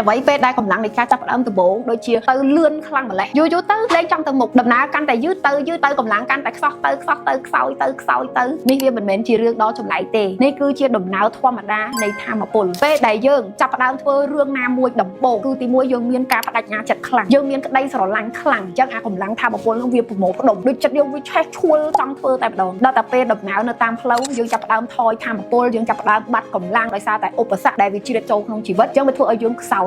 អ្វីពេលដែលកម្លាំងនៃការចាប់ផ្ដើមដំបូងដូចជាទៅលឿនខ្លាំងម្ល៉េះយូរទៅលេងចង់ទៅមុខដំណើរកាន់តែយឺតទៅកម្លាំងកាន់តែខ្សោះទៅខ្សោយទៅនេះវាមិនមែនជារឿងដ៏ចម្លែកទេនេះគឺជាដំណើរធម្មតានៃធម៌ពលពេលដែលយើងចាប់ផ្ដើមធ្វើរឿងណាមួយដំបូងគឺទី1យើងមានការបដិញ្ញាចិត្តខ្លាំងយើងមានក្តីស្រឡាញ់ខ្លាំងអញ្ចឹងអាកម្លាំងធម៌ពលនោះវាប្រមូលផ្ដុំដូចចិត្តយើងវាឆេះឈួលចង់ធ្វើតែម្ដងដល់តែពេលដំណើរនៅតាមផ្លូវយើងចាប់ផ្ដើមថយធម៌ពលយើងចាប់ផ្ដើមបាត់កម្លាំងដោយសារតែឧបសគ្គដែលវាជ្រៀតចូលក្នុងជីវិតអញ្ចឹងវាធ្វើឲ្យយើងខ្សោ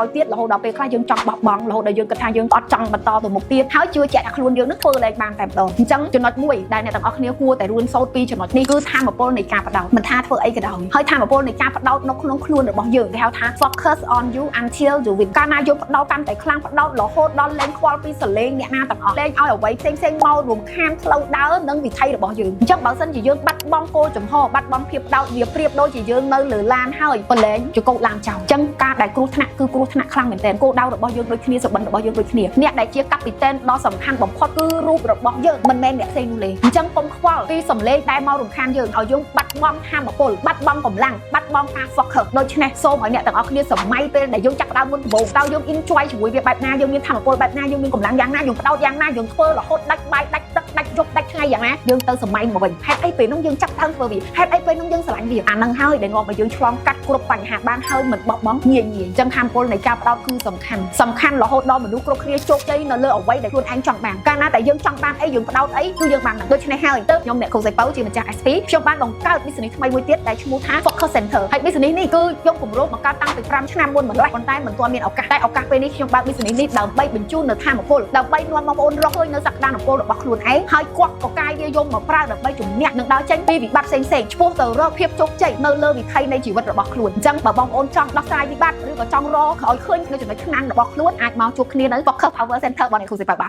យទៀតរហូតដល់ពេលខ្លះយើងចង់បោះបង់រហូតដល់យើងគិតថាយើងអត់ចង់បន្តទៅមុខទៀតហើយជឿជាក់ថាខ្លួនយើងនឹងធ្វើលែងបានតែម្ដងអញ្ចឹងចំណុចមួយដែលអ្នកទាំងអស់គ្នាគួរតែរៀនសូត្រពីចំណុចនេះគឺធម៌ពលនៃការបដោតមិនថាធ្វើអីក៏ដោយហើយធម៌ពលនៃការបដោតនៅក្នុងខ្លួនរបស់យើងគេហៅថា focus on you until you win កាលណាយើងបដោតកាន់តែខ្លាំងបដោតរហូតដល់លែងខ្វល់ពីសលេងអ្នកណាទាំងអស់លែងឲ្យអ្វីផ្សេងមករំខានផ្លូវដើរនិងវិថីរបស់យើងអញ្ចឹងបើសិនជាយើងបាត់បង់គោលចំហបាត់បង់ភាពបដោតវាប្រៀបដូចជាយើងនៅលើឡានហើយប្រឡែងជកោឡានចោលអញ្ចឹងការដែលគ្រោះថ្នាក់គឺគ្រោះថ្នាក់ខ្លាំងមែនទែនគោលដៅរបស់យើងដូចគ្នាសុបិនរបស់យើងដូចគ្នាអ្នកដែលជាកាពីតែនដ៏សំខាន់បំផុតគឺរូបរបស់យើងមិនមែនអ្នកផ្សេងនោះទេអញ្ចឹងកុំខ្វល់ពីសំឡេងដែលមករំខានយើងឲ្យយើងបាត់បង់ធម៌ពលបាត់បង់កម្លាំងបាត់បង់ការ focus ដូច្នេះសូមឲ្យអ្នកទាំងអស់គ្នាសម័យពេលដែលយើងចាប់ដើមមុនដំបូងតើយើង enjoy ជាមួយវាបែបណាយើងមានធម៌ពលបែបណាយើងមានកម្លាំងយ៉ាងណាយើងបដោតយ៉ាងណាយើងធ្វើរហូតដាច់បាយដាច់ទឹកដាច់យប់ដាច់ថ្ងៃយ៉ាងណាយើងទៅសម័យមកវិញហេតុអីពេលនោះយើងចាប់ដើមធ្វើវាហេតុអីពេលនោះយើងស្រឡាញ់វាអានឹងហើយដែលនាំឲ្យយើងឆ្លងកាត់គ្រប់បញ្ហាបានហើយមិនបោះបង់ងាយអញ្ចឹងធម៌ពលនៃការបដោតគឺសំខាន់រហូតដល់មនុស្សគ្រប់គ្នាជោគជ័យនៅលើអ្វីដែលខ្លួនឯងចង់បានកាលណាតែយើងចង់បានអីយើងបដោតអីគឺយើងបានដូច្នេះហើយទៅខ្ញុំអ្នកកុសៃប៉ូជាម្ចាស់ SP ខ្ញុំបានបង្កើត business ថ្មីមួយទៀតដែលឈ្មោះថា Focus Center ហើយ business នេះគឺខ្ញុំគម្រោងបង្កើតតាំងពី5ឆ្នាំមុនម្ល៉េះប៉ុន្តែមិនទាន់មានឱកាសតែឱកាសពេលនេះខ្ញុំបើក business នេះដើម្បីបញ្ជូននៅធម៌ពលដើម្បីនាំបងប្អូនរកឃើញនៅសក្តានុពលរបស់ខ្លួនឯងហើយគប់កកាយវាយកមកប្រើដើម្បីជំនះនឹងដើរចេញពីវិបត្តិផ្សេងឆ្ពោះទៅរកភាពជោគជ័យនៅលើវិថីនៃជីវិតរបស់ខ្លួនអញ្ចឹងបើបងប្អូនចង់ដោះស្រាយវិបត្តិឬក៏ចង់រកឲ្យឃើញនៅចំណុចខ្លាំងរបស់ខ្លួនអាចមកជួបគ្នានៅ Focus Power Center របស់អ្នកកុសៃប៉ូបាន